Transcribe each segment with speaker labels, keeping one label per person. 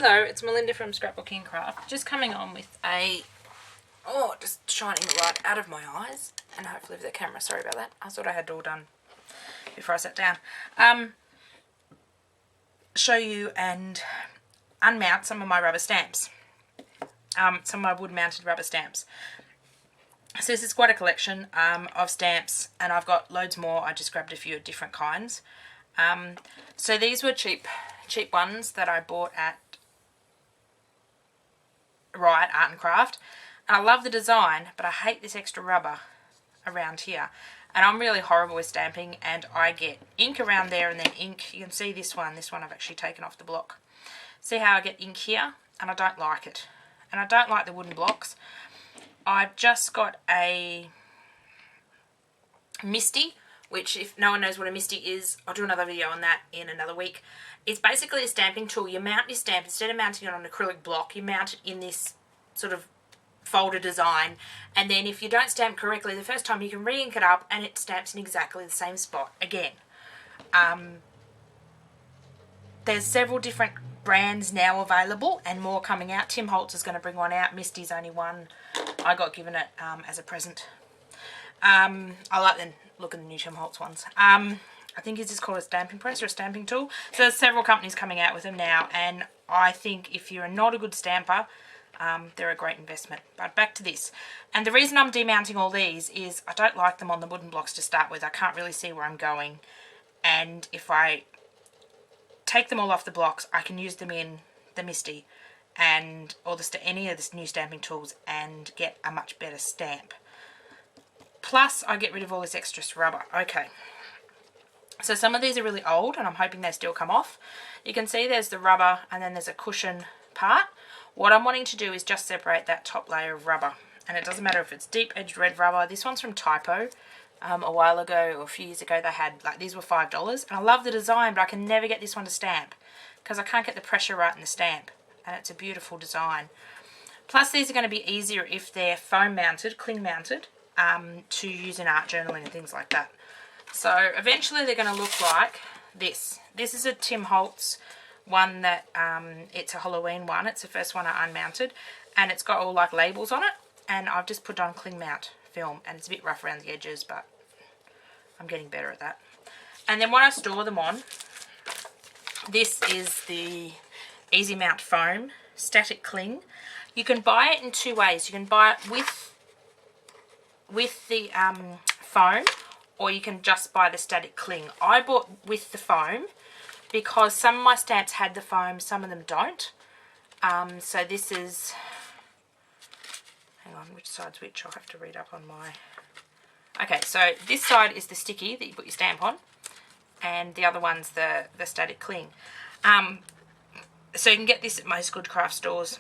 Speaker 1: Hello, it's Melinda from Scrapbooking Craft. Just coming on with a... Oh, just shining the light out of my eyes. And hopefully with the camera, sorry about that. I thought I had it all done before I sat down. Show you and unmount some of my rubber stamps. Some of my wood-mounted rubber stamps. So this is quite a collection of stamps, and I've got loads more. I just grabbed a few different kinds. So these were cheap ones that I bought at Art and Craft. And I love the design, but I hate this extra rubber around here. And I'm really horrible with stamping, and I get ink around there and then ink. You can see this one I've actually taken off the block. See how I get ink here? And I don't like it. And I don't like the wooden blocks. I've just got a Misty, which if no one knows what a Misty is, I'll do another video on that in another week. It's basically a stamping tool. You mount your stamp, instead of mounting it on an acrylic block, you mount it in this sort of folder design, and then if you don't stamp correctly the first time, you can re-ink it up and it stamps in exactly the same spot again. There's several different brands now available and more coming out. Tim Holtz is going to bring one out. Misty's only one. I got given it as a present. I like the look of the new Tim Holtz ones. I think it's just called a stamping press or a stamping tool. So there's several companies coming out with them now, and I think if you're not a good stamper, they're a great investment. But back to this. And the reason I'm demounting all these is I don't like them on the wooden blocks to start with. I can't really see where I'm going. And if I take them all off the blocks, I can use them in the Misty and or any of the new stamping tools and get a much better stamp. Plus, I get rid of all this extra rubber. Okay. So some of these are really old, and I'm hoping they still come off. You can see there's the rubber, and then there's a cushion part. What I'm wanting to do is just separate that top layer of rubber. And it doesn't matter if it's deep-edged red rubber. This one's from Typo. A while ago, or a few years ago, they had, like, these were $5. And I love the design, but I can never get this one to stamp because I can't get the pressure right in the stamp. And it's a beautiful design. Plus, these are going to be easier if they're foam-mounted, cling-mounted, to use in art journaling and things like that. So eventually they're going to look like this. This is a Tim Holtz one that, it's a Halloween one. It's the first one I unmounted. And it's got all like labels on it. And I've just put on cling mount film. And it's a bit rough around the edges, but I'm getting better at that. And then what I store them on, this is the Easy Mount Foam Static Cling. You can buy it in two ways. You can buy it with the foam, or you can just buy the static cling. I bought with the foam because some of my stamps had the foam, some of them don't. So this is, hang on, which side's which? I'll have to read up on my... Okay, so this side is the sticky that you put your stamp on, and the other one's the static cling. So you can get this at most good craft stores.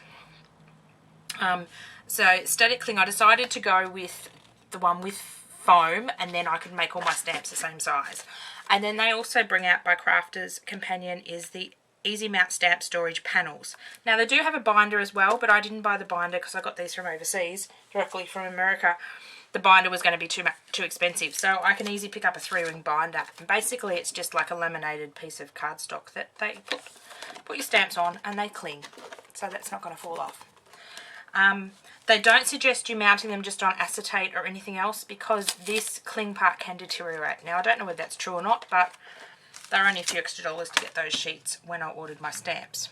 Speaker 1: So static cling, I decided to go with the one with foam, and then I could make all my stamps the same size. And then they also bring out by Crafters companion is the Easy Mount Stamp Storage Panels. Now they do have a binder as well, but I didn't buy the binder because I got these from overseas, directly from America. The binder was going to be too expensive, so I can easily pick up a 3-ring binder. And basically it's just like a laminated piece of cardstock that they put your stamps on, and they cling, so that's not going to fall off. They don't suggest you mounting them just on acetate or anything else because this cling part can deteriorate. Now I don't know whether that's true or not, but they're only a few extra dollars to get those sheets when I ordered my stamps.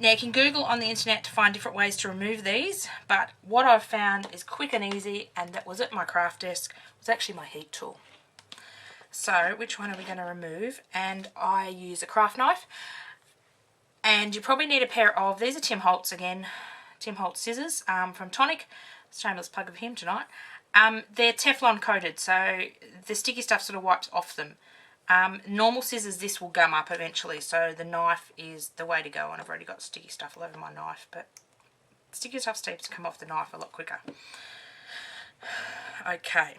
Speaker 1: Now you can Google on the internet to find different ways to remove these, but what I've found is quick and easy, and that was at my craft desk, was actually my heat tool. So which one are we going to remove? And I use a craft knife. And you probably need a pair of, these are Tim Holtz again, Tim Holtz scissors from Tonic. Shameless plug of him tonight. They're Teflon coated, so the sticky stuff sort of wipes off them. Normal scissors, this will gum up eventually, so the knife is the way to go. And I've already got sticky stuff all over my knife, but sticky stuff seems to come off the knife a lot quicker. Okay.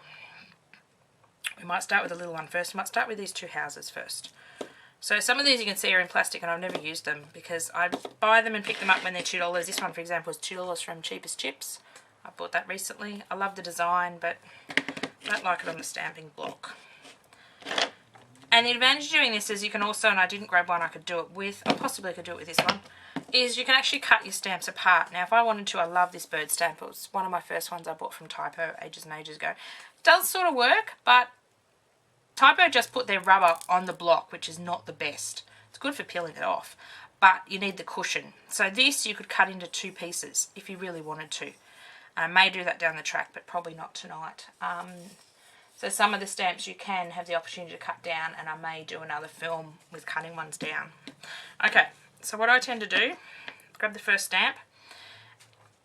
Speaker 1: We might start with a little one first. We might start with these two houses first. So some of these you can see are in plastic, and I've never used them because I buy them and pick them up when they're $2. This one, for example, is $2 from Cheapest Chips. I bought that recently. I love the design, but I don't like it on the stamping block. And the advantage of doing this is you can also, and I didn't grab one I could do it with, or possibly could do it with this one, is you can actually cut your stamps apart. Now if I wanted to, I love this bird stamp. It was one of my first ones I bought from Typo ages and ages ago. It does sort of work, but Typo just put their rubber on the block, which is not the best. It's good for peeling it off, but you need the cushion. So this you could cut into 2 pieces if you really wanted to. I may do that down the track, but probably not tonight. So some of the stamps you can have the opportunity to cut down, and I may do another film with cutting ones down. Okay, so what I tend to do, grab the first stamp.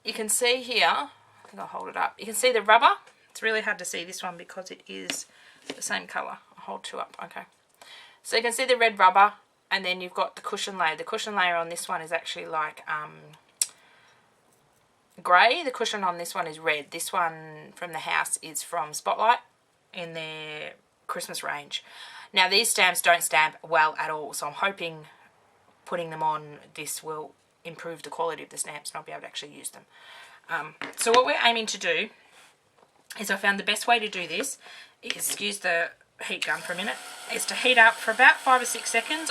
Speaker 1: You can see here, I think I'll hold it up. You can see the rubber. It's really hard to see this one because it is the same colour. I'll hold 2 up, okay. So you can see the red rubber, and then you've got the cushion layer. The cushion layer on this one is actually like grey. The cushion on this one is red. This one from the house is from Spotlight in their Christmas range. Now these stamps don't stamp well at all, so I'm hoping putting them on this will improve the quality of the stamps and I'll be able to actually use them. So what we're aiming to do is, I found the best way to do this is, excuse the heat gun for a minute, is to heat up for about 5 or 6 seconds.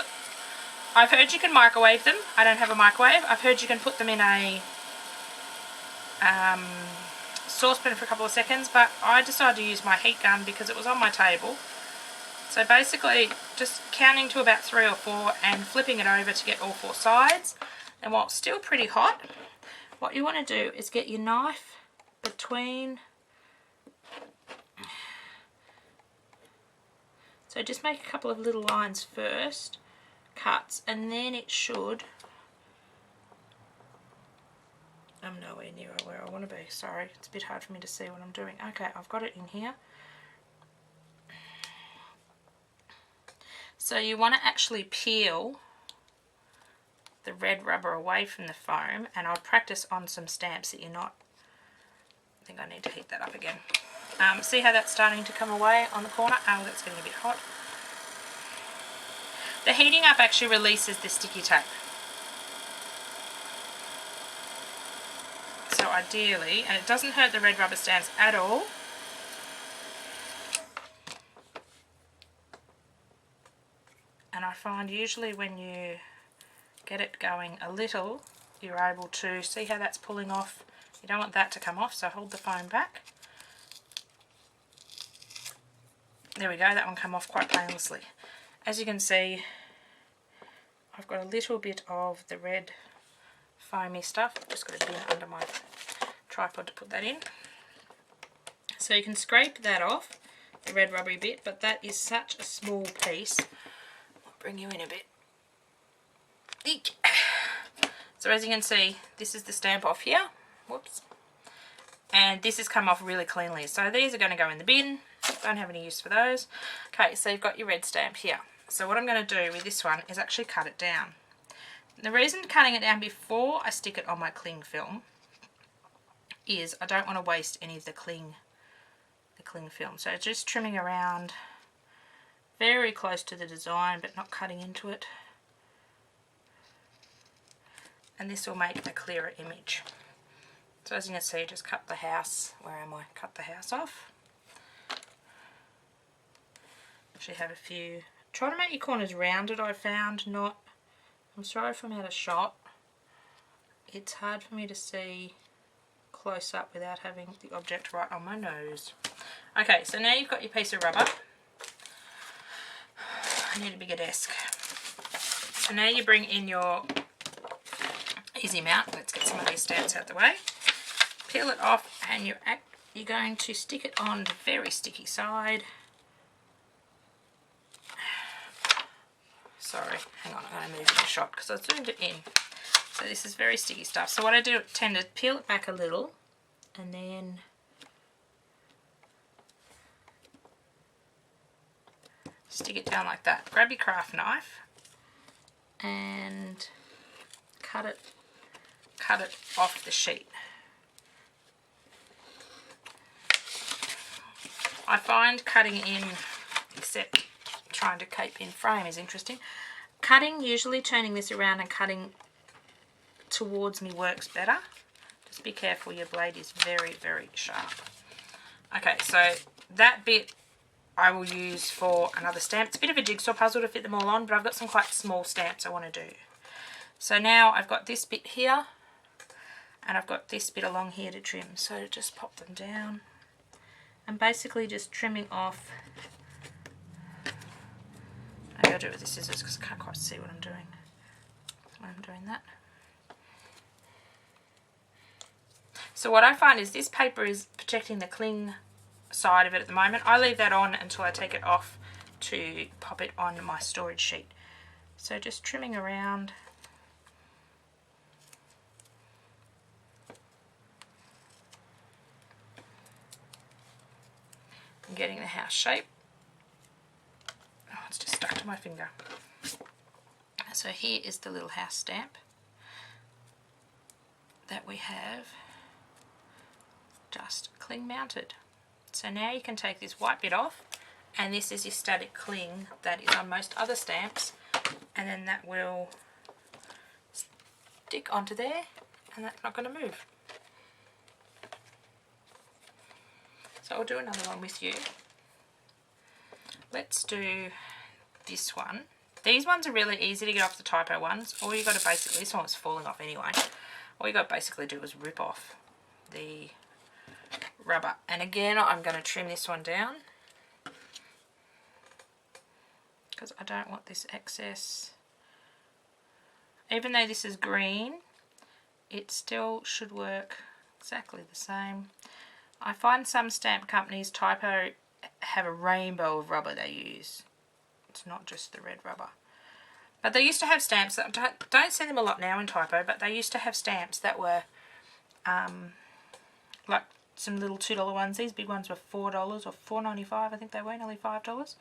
Speaker 1: I've heard you can microwave them. I don't have a microwave. I've heard you can put them in a saucepan for a couple of seconds, but I decided to use my heat gun because it was on my table. So basically just counting to about 3 or 4 and flipping it over to get all 4 sides. And while it's still pretty hot, what you want to do is get your knife between, so just make a couple of little lines first, cuts, and then it should, I'm nowhere near where I want to be, sorry, it's a bit hard for me to see what I'm doing. Okay, I've got it in here. So you want to actually peel the red rubber away from the foam, and I'll practice on some stamps that you're not, I think I need to heat that up again. See how that's starting to come away on the corner? Oh, that's getting a bit hot. The heating up actually releases the sticky tape. So ideally, and it doesn't hurt the red rubber stamps at all. And I find usually when you get it going a little, you're able to see how that's pulling off. You don't want that to come off, so hold the foam back. There we go, that one came off quite painlessly. As you can see, I've got a little bit of the red foamy stuff. I've just got a bin under my tripod to put that in. So you can scrape that off, the red rubbery bit, but that is such a small piece. I'll bring you in a bit. Eek. So as you can see, this is the stamp off here. Whoops. And this has come off really cleanly. So these are going to go in the bin. Don't have any use for those. Okay, so you've got your red stamp here. So what I'm going to do with this one is actually cut it down. The reason cutting it down before I stick it on my cling film is I don't want to waste any of the cling film. So just trimming around very close to the design but not cutting into it. And this will make a clearer image. So as you can see, just cut the house, where am I? Cut the house off. Actually have a few, try to make your corners rounded, I found, not, I'm sorry if I'm out of shot. It's hard for me to see close up without having the object right on my nose. Okay, so now you've got your piece of rubber. I need a bigger desk. So now you bring in your easy mount. Let's get some of these stamps out the way. Peel it off, and you're going to stick it on the very sticky side. Sorry, hang on, I'm going to move the shot because I zoomed it in. So this is very sticky stuff. So what I do, tend to peel it back a little, and then stick it down like that. Grab your craft knife and cut it off the sheet. I find cutting in, except trying to keep in frame is interesting. Cutting, usually turning this around and cutting towards me works better. Just be careful, your blade is very, very sharp. Okay, so that bit I will use for another stamp. It's a bit of a jigsaw puzzle to fit them all on, but I've got some quite small stamps I want to do. So now I've got this bit here, and I've got this bit along here to trim. So just pop them down. I'm basically just trimming off. Maybe I'll do it with the scissors because I can't quite see what I'm doing when I'm doing that. So what I find is this paper is protecting the cling side of it at the moment. I leave that on until I take it off to pop it on my storage sheet. So just trimming around. And getting the house shape. Oh, it's just stuck to my finger. So here is the little house stamp that we have just cling mounted. So now you can take this white bit off, and this is your static cling that is on most other stamps, and then that will stick onto there and that's not going to move. So I'll do another one with you. Let's do this one. These ones are really easy to get off the typo ones. All you got to basically, this one was falling off anyway, all you got to basically do is rip off the rubber. And again, I'm going to trim this one down because I don't want this excess. Even though this is green, it still should work exactly the same. I find some stamp companies, typo, have a rainbow of rubber they use. It's not just the red rubber. But they used to have stamps that don't see them a lot now in typo, but they used to have stamps that were like some little $2 ones. These big ones were $4 or $4.95. I think they were nearly $5.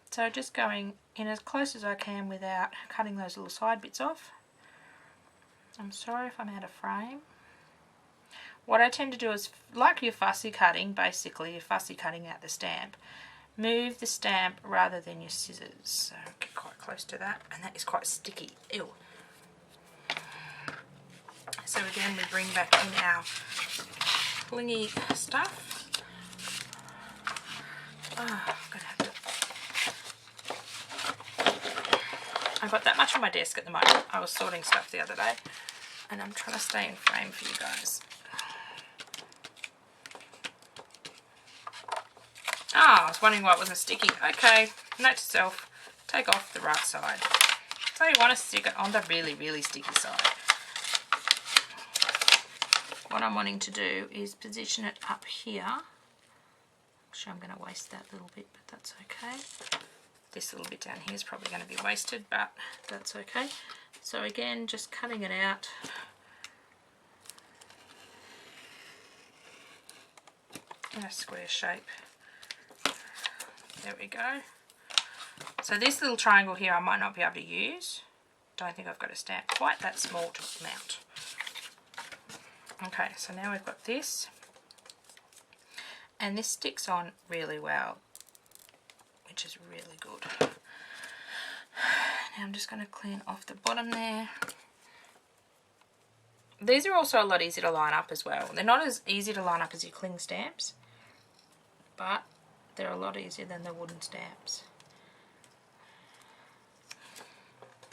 Speaker 1: So just going in as close as I can without cutting those little side bits off. I'm sorry if I'm out of frame. What I tend to do is, like your fussy cutting, basically you're fussy cutting out the stamp. Move the stamp rather than your scissors. So get quite close to that, and that is quite sticky. Ew. So again, we bring back in our blingy stuff. Oh, I'm gonna have to. I've got that much on my desk at the moment. I was sorting stuff the other day, and I'm trying to stay in frame for you guys. Ah, I was wondering why it wasn't sticky. Okay, note to self, take off the right side. So you want to stick it on the really, really sticky side. What I'm wanting to do is position it up here. Actually, I'm going to waste that little bit, but that's okay. This little bit down here is probably going to be wasted, but that's okay. So again, just cutting it out. In a square shape. There we go. So this little triangle here I might not be able to use. Don't think I've got a stamp quite that small to mount. Okay, so now we've got this. And this sticks on really well, which is really good. Now I'm just going to clean off the bottom there. These are also a lot easier to line up as well. They're not as easy to line up as your cling stamps, but they're a lot easier than the wooden stamps.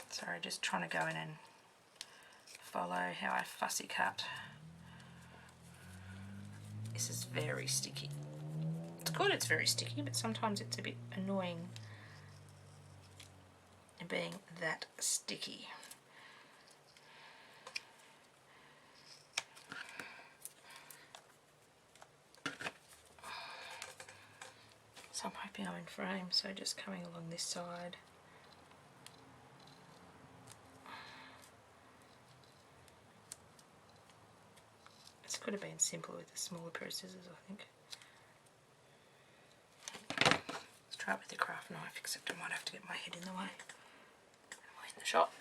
Speaker 1: Sorry, just trying to go in and follow how I fussy cut. This is very sticky. It's good it's very sticky, but sometimes it's a bit annoying being that sticky. So I'm hoping I'm in frame, so just coming along this side. This could have been simpler with a smaller pair of scissors, I think. Let's try it with the craft knife, except I might have to get my head in the way. In the shot.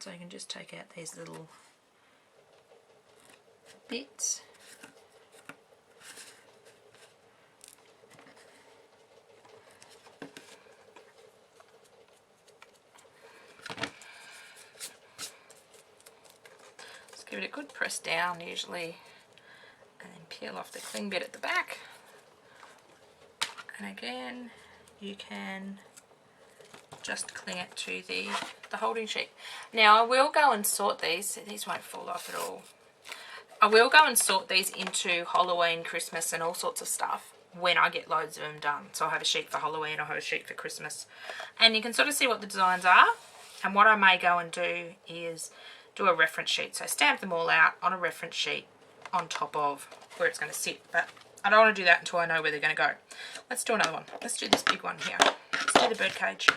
Speaker 1: So you can just take out these little bits. Just give it a good press down usually, and then peel off the cling bit at the back. And again, you can just cling it to the holding sheet. Now I will go and sort these, so these won't fall off at all. I will go and sort these into Halloween, Christmas and all sorts of stuff when I get loads of them done. So I'll have a sheet for Halloween, I'll have a sheet for Christmas. And you can sort of see what the designs are. And what I may go and do is do a reference sheet. So stamp them all out on a reference sheet on top of where it's going to sit. But I don't want to do that until I know where they're going to go. Let's do another one. Let's do this big one here. Let's do the bird cage.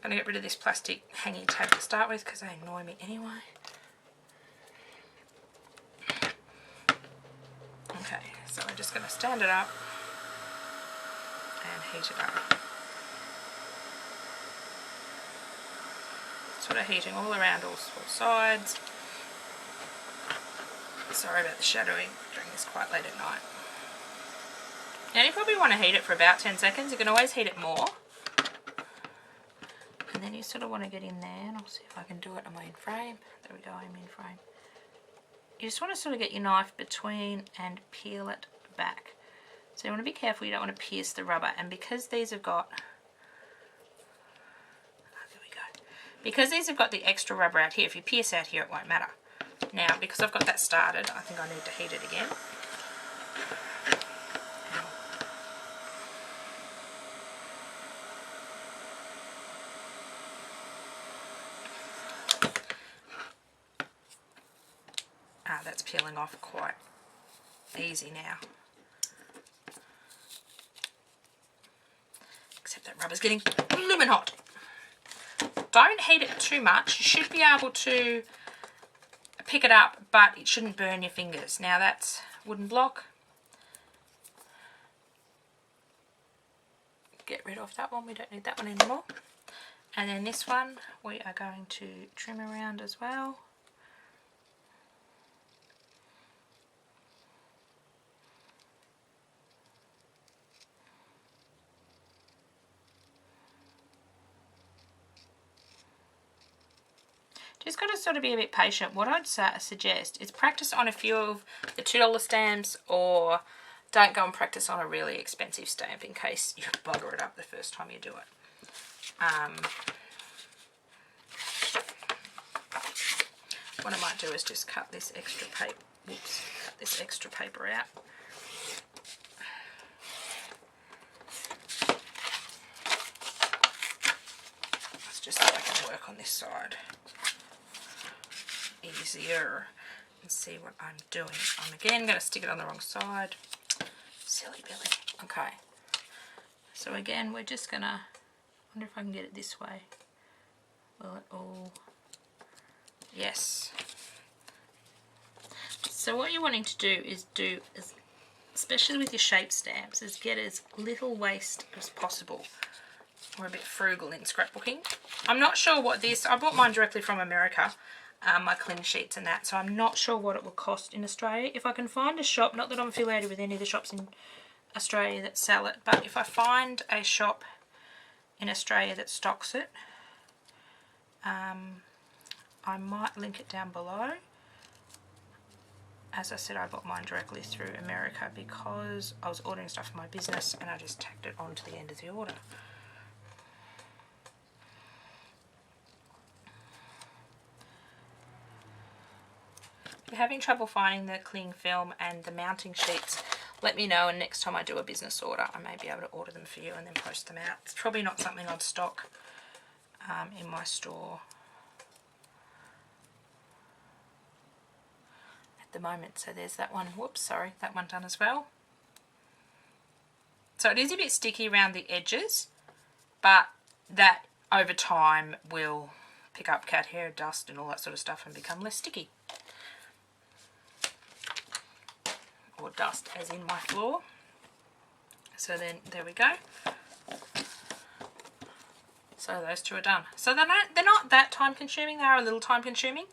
Speaker 1: I'm going to get rid of this plastic hanging tape to start with because they annoy me anyway. Okay, so we're just going to stand it up and heat it up. Sort of heating all around all four sides. Sorry about the shadowing, doing this quite late at night. Now you probably want to heat it for about 10 seconds. You can always heat it more. And then you sort of want to get in there, and I'll see if I can do it. Am I in frame? There we go, I'm in frame. You just want to sort of get your knife between and peel it back. So you want to be careful, you don't want to pierce the rubber. And because these have got, there we go. Because these have got the extra rubber out here, if you pierce out here it won't matter. Now, because I've got that started, I think I need to heat it again. That's peeling off quite easy now. Except that rubber's getting blooming hot. Don't heat it too much. You should be able to pick it up, but it shouldn't burn your fingers. Now that's wooden block. Get rid of that one. We don't need that one anymore. And then this one we are going to trim around as well. Just got to sort of be a bit patient. What I'd suggest is practice on a few of the $2 stamps, or don't go and practice on a really expensive stamp in case you bugger it up the first time you do it. What I might do is just cut this extra paper. Whoops, cut this extra paper out. Let's just see if I can work on this side easier and see what I'm doing. I'm again going to stick it on the wrong side. Silly Billy. Okay. So again, we're just going to, I wonder if I can get it this way. Will it all? Yes. So what you're wanting to do is especially with your shape stamps, is get as little waste as possible. We're a bit frugal in scrapbooking. I'm not sure what this, I bought mine directly from America. My cling sheets and that, so I'm not sure what it will cost in Australia. If I can find a shop, not that I'm affiliated with any of the shops in Australia that sell it, but if I find a shop in Australia that stocks it, I might link it down below. As I said, I bought mine directly through America because I was ordering stuff for my business and I just tacked it on to the end of the order. If you're having trouble finding the cling film and the mounting sheets, let me know, and next time I do a business order I may be able to order them for you and then post them out. It's probably not something I'd stock in my store at the moment. So there's that one. Whoops, sorry, that one done as well. So it is a bit sticky around the edges, but that over time will pick up cat hair, dust and all that sort of stuff and become less sticky. Or dust as in my floor. So then there we go. So those two are done. So they're not that time consuming. They are a little time consuming,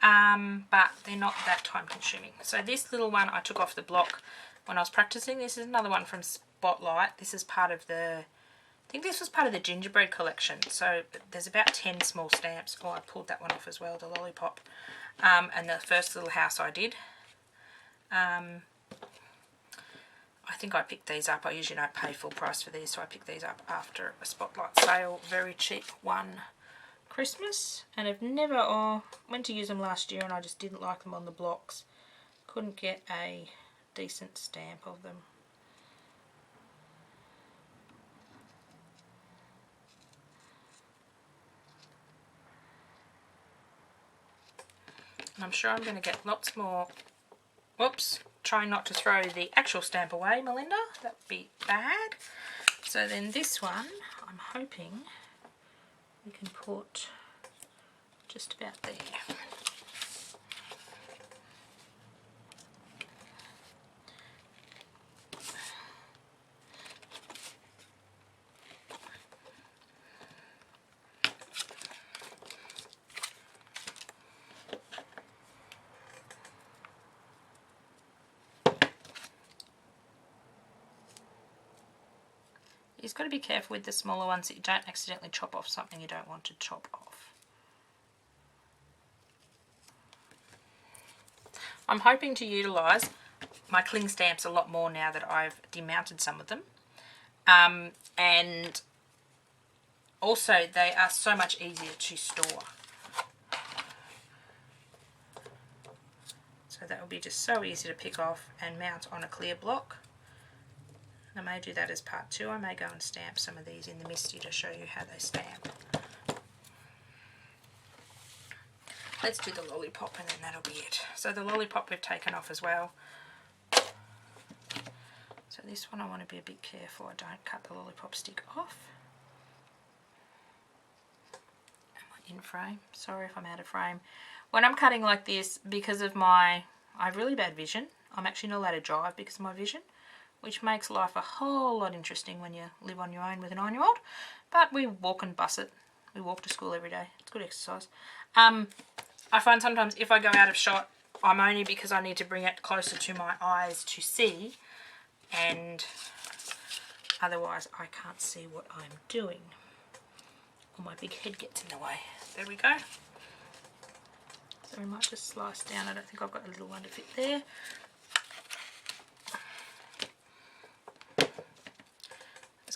Speaker 1: but they're not that time consuming. So this little one I took off the block when I was practicing. This is another one from Spotlight. This is part of the, I think this was part of the gingerbread collection. So there's about 10 small stamps. Oh, I pulled that one off as well, the lollipop. And the first little house I did. I think I picked these up. I usually don't pay full price for these, so I picked these up after a spotlight sale. Very cheap one Christmas. And I've never, went to use them last year and I just didn't like them on the blocks. Couldn't get a decent stamp of them. And I'm sure I'm going to get lots more. Whoops. Trying not to throw the actual stamp away, Melinda. That would be bad. So then this one, I'm hoping we can put just about there. You've got to be careful with the smaller ones that you don't accidentally chop off something you don't want to chop off. I'm hoping to utilise my cling stamps a lot more now that I've demounted some of them. And also they are so much easier to store. So that will be just so easy to pick off and mount on a clear block. I may do that as part 2. I may go and stamp some of these in the Misty to show you how they stamp. Let's do the lollipop and then that'll be it. So the lollipop we've taken off as well. So this one I want to be a bit careful I don't cut the lollipop stick off. Am I in frame? Sorry if I'm out of frame. When I'm cutting like this, because of I have really bad vision, I'm actually not allowed to drive because of my vision, which makes life a whole lot interesting when you live on your own with a 9-year-old. But we walk and bus it. We walk to school every day. It's good exercise. I find sometimes if I go out of shot, I'm only because I need to bring it closer to my eyes to see, and otherwise I can't see what I'm doing. Or my big head gets in the way. There we go. So we might just slice down. I don't think I've got a little one to fit there.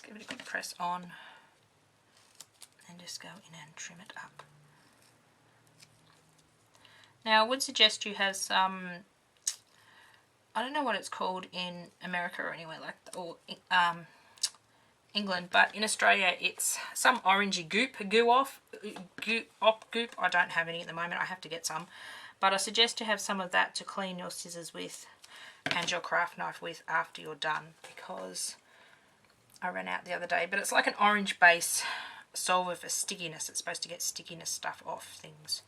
Speaker 1: Give it a good press on and just go in and trim it up. Now I would suggest you have some, I don't know what it's called in America or anywhere like that, or England, but in Australia it's some orangey goop, goop. I don't have any at the moment, I have to get some, but I suggest you have some of that to clean your scissors with and your craft knife with after you're done, because I ran out the other day, but it's like an orange base solver for stickiness. It's supposed to get stickiness stuff off things.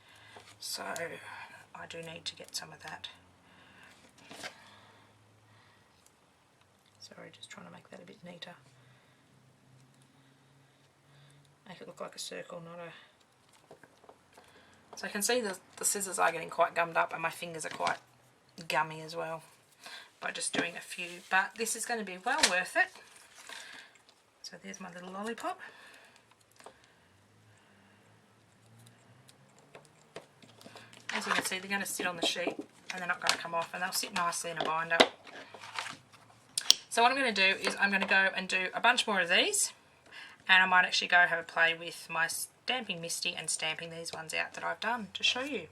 Speaker 1: So I do need to get some of that. Sorry, just trying to make that a bit neater. Make it look like a circle, not a... So I can see the scissors are getting quite gummed up and my fingers are quite gummy as well by just doing a few. But this is going to be well worth it. So there's my little lollipop. As you can see, they're going to sit on the sheet and they're not going to come off, and they'll sit nicely in a binder. So what I'm going to do is I'm going to go and do a bunch more of these, and I might actually go have a play with my stamping Misty and stamping these ones out that I've done to show you.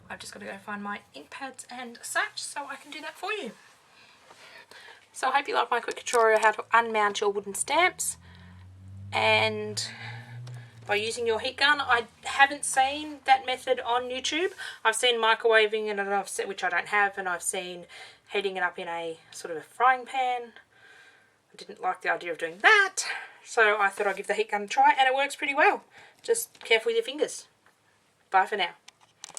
Speaker 1: I've just got to go find my ink pads and such so I can do that for you. So I hope you like my quick tutorial how to unmount your wooden stamps, and by using your heat gun. I haven't seen that method on YouTube. I've seen microwaving it, which I don't have, and I've seen heating it up in a sort of a frying pan. I didn't like the idea of doing that, so I thought I'd give the heat gun a try, and it works pretty well. Just careful with your fingers. Bye for now.